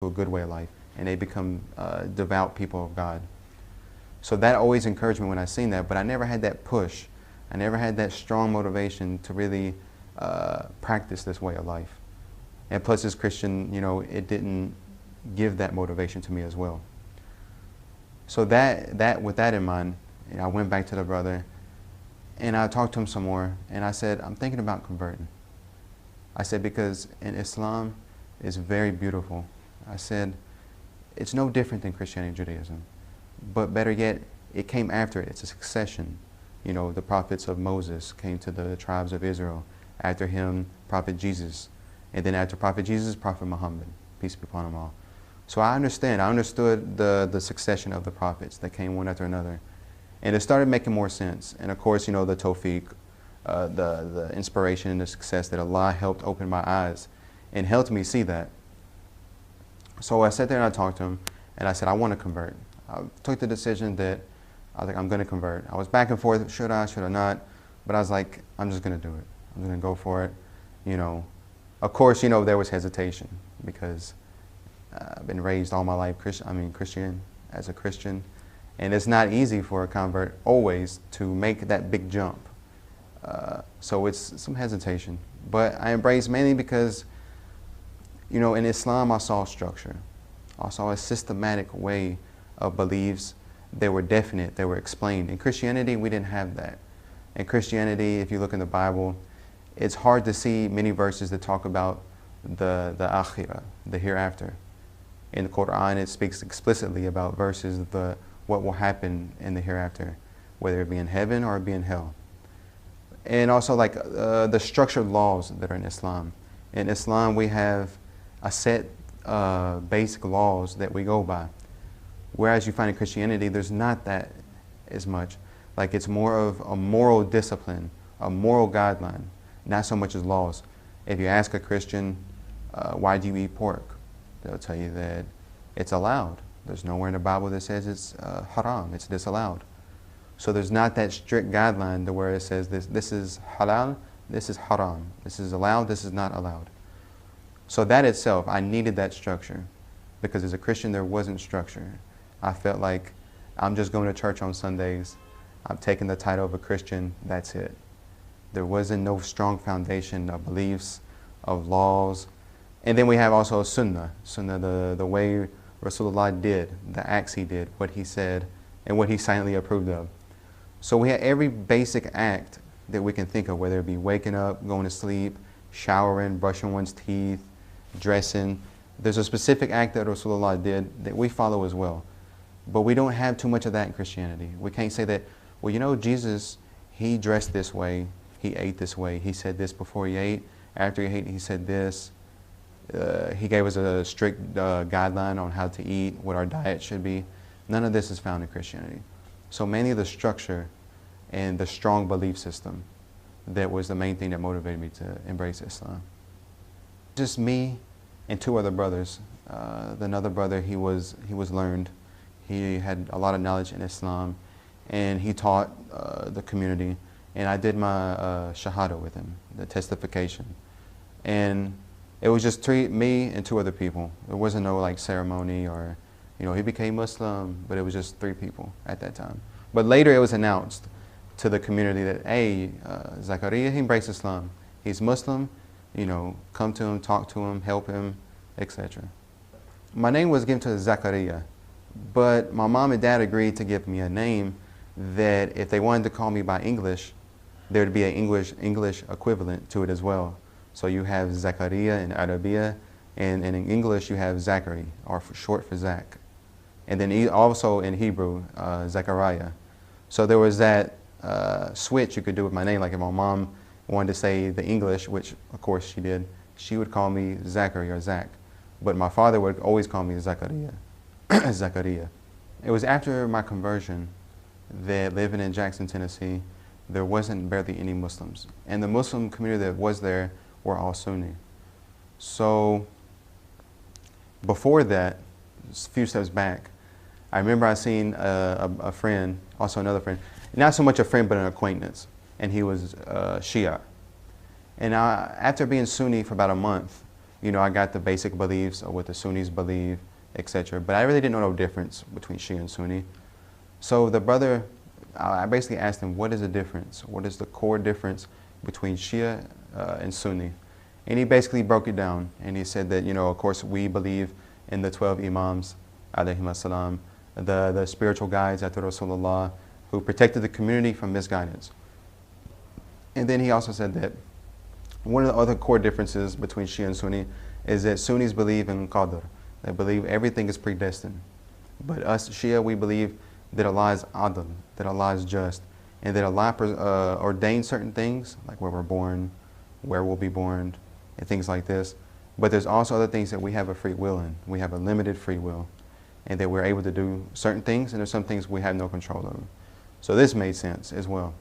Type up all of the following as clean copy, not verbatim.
a good way of life, and they become devout people of God. So that always encouraged me when I seen that, but I never had that push. I never had that strong motivation to really practice this way of life. And plus, as Christian, it didn't give that motivation to me as well. So with that in mind, I went back to the brother, and I talked to him some more, and I said, I'm thinking about converting. I said, because in Islam, it's very beautiful. I said, it's no different than Christianity and Judaism. But better yet, it came after it. It's a succession. The prophets of Moses came to the tribes of Israel. After him, Prophet Jesus. And then after Prophet Jesus, Prophet Muhammad. Peace be upon them all. So I understood the succession of the prophets that came one after another. And it started making more sense. And of course, the tawfiq, the inspiration and the success that Allah helped open my eyes and helped me see that. So I sat there and I talked to him, and I said, I want to convert. I took the decision that I was like, I'm going to convert. I was back and forth, should I not? But I was like, I'm just going to do it. I'm going to go for it. Of course, there was hesitation because I've been raised all my life Christian, as a Christian. And it's not easy for a convert always to make that big jump. So it's some hesitation. But I embraced mainly because, in Islam I saw structure. I saw a systematic way of beliefs. They were definite, they were explained. In Christianity, we didn't have that. In Christianity, if you look in the Bible, it's hard to see many verses that talk about the akhirah, the hereafter. In the Quran, it speaks explicitly about verses of what will happen in the hereafter, whether it be in heaven or it be in hell. And also the structured laws that are in Islam. In Islam, we have a set basic laws that we go by. Whereas you find in Christianity, there's not that as much. It's more of a moral discipline, a moral guideline, not so much as laws. If you ask a Christian, why do you eat pork? They'll tell you that it's allowed. There's nowhere in the Bible that says it's haram, it's disallowed. So there's not that strict guideline to where it says this is halal, this is haram, this is allowed, this is not allowed. So that itself, I needed that structure, because as a Christian there wasn't structure. I felt like I'm just going to church on Sundays, I'm taking the title of a Christian, that's it. There wasn't no strong foundation of beliefs, of laws. And then we have also Sunnah, the way Rasulullah did, the acts he did, what he said, and what he silently approved of. So we have every basic act that we can think of, whether it be waking up, going to sleep, showering, brushing one's teeth, dressing. There's a specific act that Rasulullah did that we follow as well. But we don't have too much of that in Christianity. We can't say that, well, Jesus, he dressed this way, he ate this way, he said this before he ate, after he ate, he said this. He gave us a strict guideline on how to eat, what our diet should be. None of this is found in Christianity. So mainly the structure and the strong belief system that was the main thing that motivated me to embrace Islam. Just me and two other brothers. Another brother, he was learned. He had a lot of knowledge in Islam, and he taught the community. And I did my shahada with him, the testification. And it was just me and two other people. There wasn't no ceremony or, he became Muslim, but it was just 3 people at that time. But later it was announced to the community that, hey, Zakaria, he embraced Islam. He's Muslim, come to him, talk to him, help him, etc. My name was given to Zakaria, but my mom and dad agreed to give me a name that if they wanted to call me by English, there would be an English equivalent to it as well. So you have Zakaria in Arabiya, and in English you have Zachary, or short for Zach. And then also in Hebrew, Zechariah. So there was that switch you could do with my name. Like if my mom wanted to say the English, which of course she did, she would call me Zachary or Zach. But my father would always call me Zakaria. Zakaria. It was after my conversion that living in Jackson, Tennessee, there wasn't barely any Muslims. And the Muslim community that was there were all Sunni. So before that, a few steps back, I remember I seen a friend, also another friend, not so much a friend but an acquaintance, and he was Shia. And after being Sunni for about a month, I got the basic beliefs of what the Sunnis believe, etc. But I really didn't know no difference between Shia and Sunni. So the brother, I basically asked him, what is the difference? What is the core difference between Shia and Sunni? And he basically broke it down. And he said that, of course, we believe in the 12 Imams, alayhim as-salam, the spiritual guides after Rasulullah, who protected the community from misguidance. And then he also said that one of the other core differences between Shia and Sunni is that Sunnis believe in Qadr. They believe everything is predestined. But us Shia, we believe that Allah is Adl, that Allah is just, and that Allah ordains certain things, like where we're born, where we'll be born, and things like this. But there's also other things that we have a free will in. We have a limited free will, and that we're able to do certain things, and there's some things we have no control over. So this made sense as well.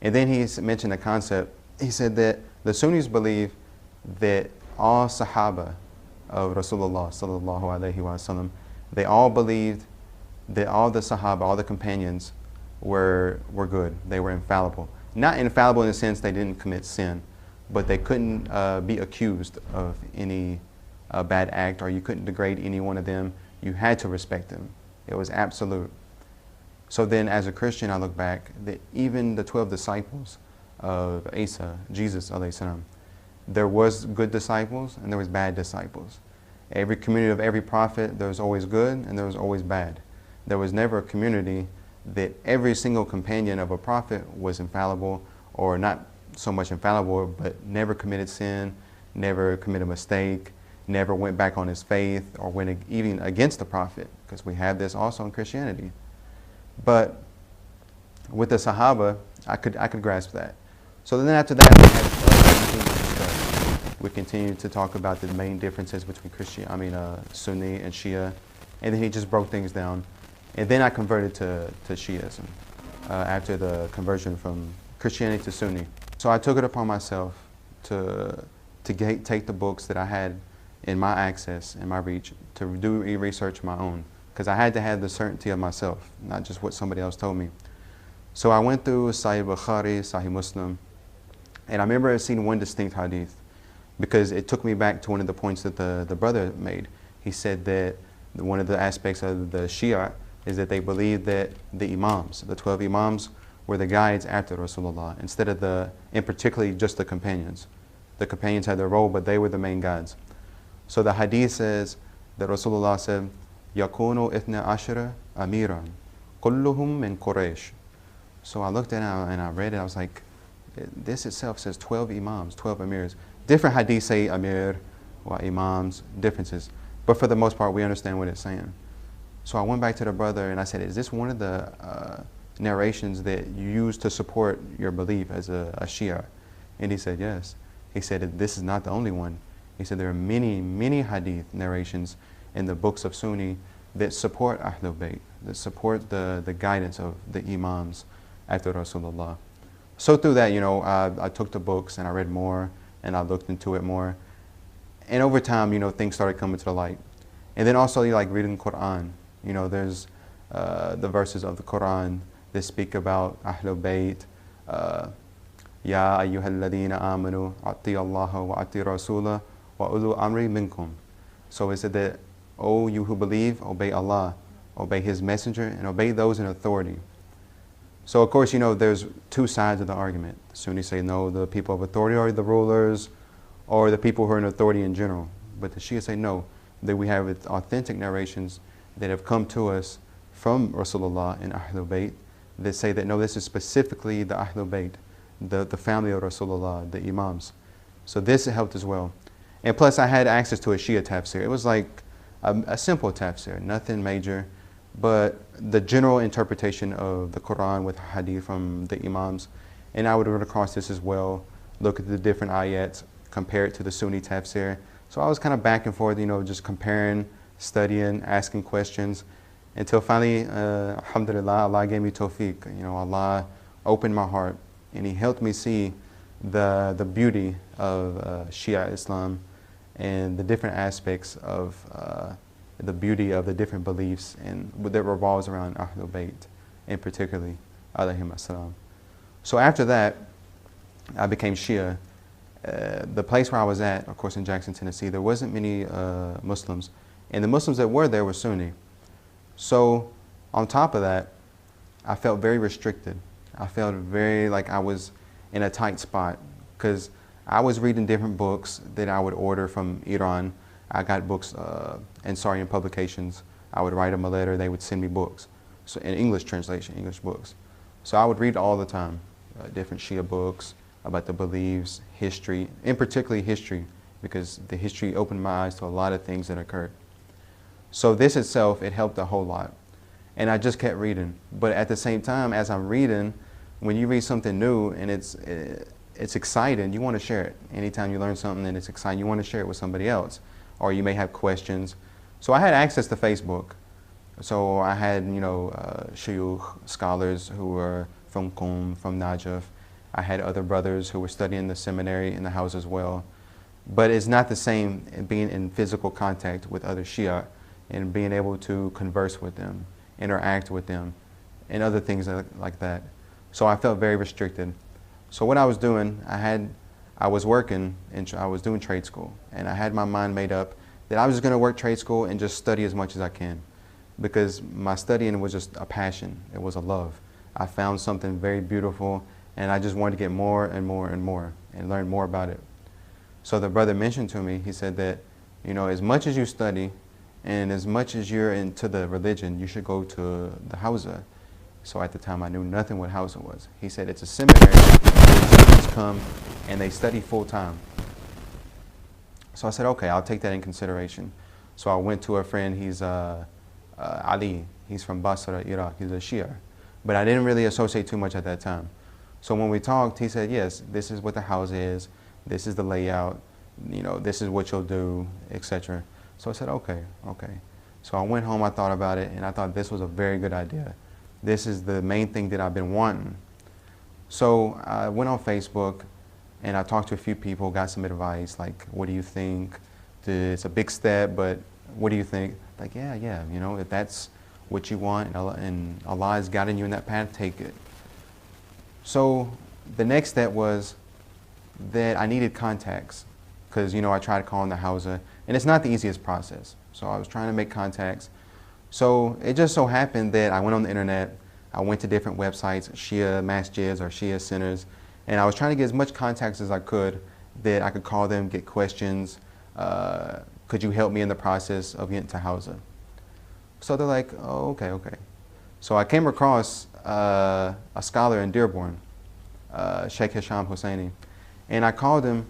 And then he mentioned a concept. He said that the Sunnis believe that all Sahaba of Rasulullah sallallahu alaihi wasallam, they all believed that all the Sahaba, all the companions, were good. They were infallible. Not infallible in the sense they didn't commit sin, but they couldn't be accused of any bad act, or you couldn't degrade any one of them. You had to respect them. It was absolute. So then as a Christian, I look back that even the 12 disciples of Isa, Jesus alayhi salam, there was good disciples and there was bad disciples. Every community of every prophet, there was always good and there was always bad. There was never a community that every single companion of a prophet was infallible, or not so much infallible, but never committed sin, never committed a mistake, never went back on his faith, or went even against the prophet, because we have this also in Christianity. But with the Sahaba, I could grasp that. So then after that, we continued to talk about the main differences between Sunni and Shia, and then he just broke things down. And then I converted to Shiism after the conversion from Christianity to Sunni. So I took it upon myself to take the books that I had in my access, in my reach, to do research my own, because I had to have the certainty of myself, not just what somebody else told me. So I went through Sahih Bukhari, Sahih Muslim, and I remember seeing one distinct hadith, because it took me back to one of the points that the brother made. He said that one of the aspects of the Shia is that they believe that the Imams, the 12 Imams, were the guides after Rasulullah, instead of and particularly just the companions. The companions had their role, but they were the main guides. So the hadith says that Rasulullah said, يَكُونُ إِثْنَ عَشْرَ أَمِيرًا كُلُّهُمْ مِنْ قُرَيْشٍ. So I looked at it and I read it, I was like, this itself says 12 Imams, 12 Amirs. Different hadiths say Amir or Imams, differences. But for the most part, we understand what it's saying. So I went back to the brother and I said, is this one of the narrations that you use to support your belief as a Shia? And he said, yes. He said, this is not the only one. He said, there are many, many hadith narrations in the books of Sunni that support Ahlul Bayt, that support the guidance of the Imams after Rasulullah. So through that, I took the books and I read more and I looked into it more. And over time, things started coming to the light. And then also, like reading Quran. There's the verses of the Quran that speak about Ahlul Bayt. Ya ayyuhal ladina amanu ati Allah wa ati Rasulah wa ulu amri minkum. So it said that, oh, you who believe, obey Allah, obey His messenger, and obey those in authority. So of course, there's two sides of the argument. The Sunnis say, no, the people of authority are the rulers, or the people who are in authority in general. But the Shia say, no, that we have authentic narrations that have come to us from Rasulullah and Ahlul Bayt that say that, no, this is specifically the Ahlul Bayt, the family of Rasulullah, the Imams. So this helped as well. And plus, I had access to a Shia tafsir. It was like a simple tafsir, nothing major, but the general interpretation of the Quran with hadith from the Imams. And I would run across this as well, look at the different ayats, compare it to the Sunni tafsir. So I was kind of back and forth, just comparing, studying, asking questions, until finally, alhamdulillah, Allah gave me tawfiq. Allah opened my heart, and He helped me see the beauty of Shia Islam and the different aspects of the beauty of the different beliefs and that revolves around Ahlul Bayt, and particularly alayhim as-salam. So after that, I became Shia. the place where I was at, of course in Jackson, Tennessee, there wasn't many Muslims, and the Muslims that were there were Sunni. So on top of that, I felt very restricted. I felt very like I was in a tight spot because I was reading different books that I would order from Iran. I got books in publications. I would write them a letter, they would send me books. So in English translation, English books. So I would read all the time, different Shia books about the beliefs, history, and particularly history, because the history opened my eyes to a lot of things that occurred. So this itself, it helped a whole lot. And I just kept reading. But at the same time, as I'm reading, when you read something new and it's exciting, you want to share it. Anytime you learn something and it's exciting, you want to share it with somebody else. Or you may have questions. So I had access to Facebook. So I had, shuyukh, scholars who were from Qum, from Najaf. I had other brothers who were studying the seminary in the house as well. But it's not the same being in physical contact with other Shia and being able to converse with them, interact with them, and other things like that. So I felt very restricted. So what I was doing, I was working and I was doing trade school, and I had my mind made up that I was just going to work trade school and just study as much as I can, because my studying was just a passion. It was a love. I found something very beautiful, and I just wanted to get more and more and more and learn more about it. So the brother mentioned to me, he said that, as much as you study and as much as you're into the religion, you should go to the Hawza. So at the time I knew nothing what Hawza was. He said it's a seminary where students come and they study full time. So I said, okay, I'll take that in consideration. So I went to a friend, he's Ali, he's from Basra, Iraq, he's a Shia. But I didn't really associate too much at that time. So when we talked, he said, yes, this is what the house is, this is the layout, this is what you'll do, etc. So I said, okay. So I went home, I thought about it, and I thought this was a very good idea. This is the main thing that I've been wanting. So I went on Facebook, and I talked to a few people, got some advice, like, what do you think? It's a big step, but what do you think? Like, yeah, if that's what you want, and Allah has guided you in that path, take it. So the next step was that I needed contacts, because I tried calling the Hawza, and it's not the easiest process. So I was trying to make contacts. So it just so happened that I went on the internet, I went to different websites, Shia masjids or Shia centers, and I was trying to get as much contacts as I could that I could call them, get questions, could you help me in the process of getting to Hawza? So they're like, oh, okay. So I came across a scholar in Dearborn, Sheikh Hisham Hosseini, and I called him,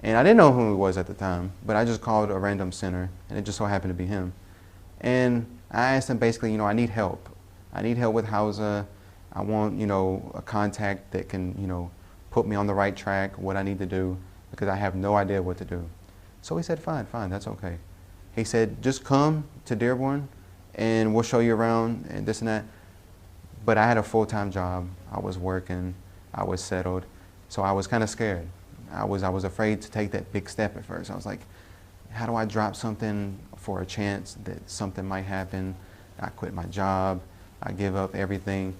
and I didn't know who he was at the time, but I just called a random center, and it just so happened to be him. And I asked him basically, I need help. I need help with Hawza. I want, a contact that can, put me on the right track, what I need to do, because I have no idea what to do. So he said, fine, that's okay. He said, just come to Dearborn, and we'll show you around, and this and that. But I had a full-time job. I was working. I was settled. So I was kind of scared. I was afraid to take that big step at first. I was like, how do I drop something for a chance that something might happen? I quit my job. I give up everything.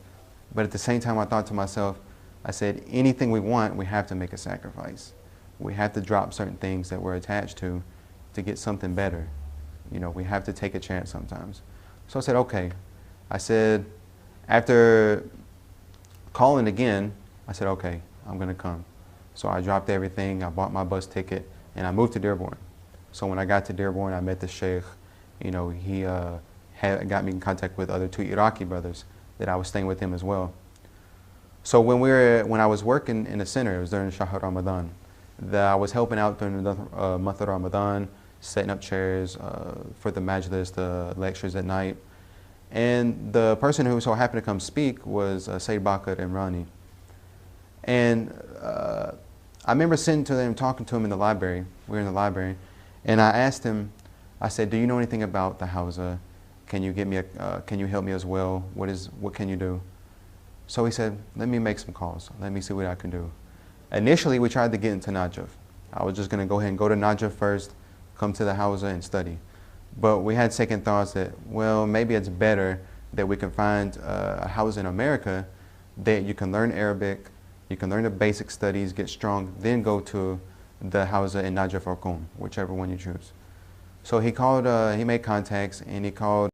But at the same time, I thought to myself, I said, anything we want, we have to make a sacrifice. We have to drop certain things that we're attached to get something better. We have to take a chance sometimes. So I said, okay. I said, after calling again, I said, okay, I'm going to come. So I dropped everything, I bought my bus ticket, and I moved to Dearborn. So when I got to Dearborn, I met the sheikh. He got me in contact with other 2 Iraqi brothers that I was staying with him as well. So when I was working in the center, it was during Shahr Ramadan. I was helping out during the month of Ramadan, setting up chairs for the majlis, the lectures at night. And the person who so happened to come speak was Sayyid Bakr Imrani. And I remember sitting to him, talking to him in the library. We were in the library. And I asked him, I said, do you know anything about the Hawza? Can you help me as well? What can you do? So he said, let me make some calls. Let me see what I can do. Initially, we tried to get into Najaf. I was just going to go ahead and go to Najaf first, come to the Hawza and study. But we had second thoughts that, well, maybe it's better that we can find a Hawza in America that you can learn Arabic, you can learn the basic studies, get strong, then go to the Hausa in Najaf or Qom, whichever one you choose. So he called, he made contacts, and he called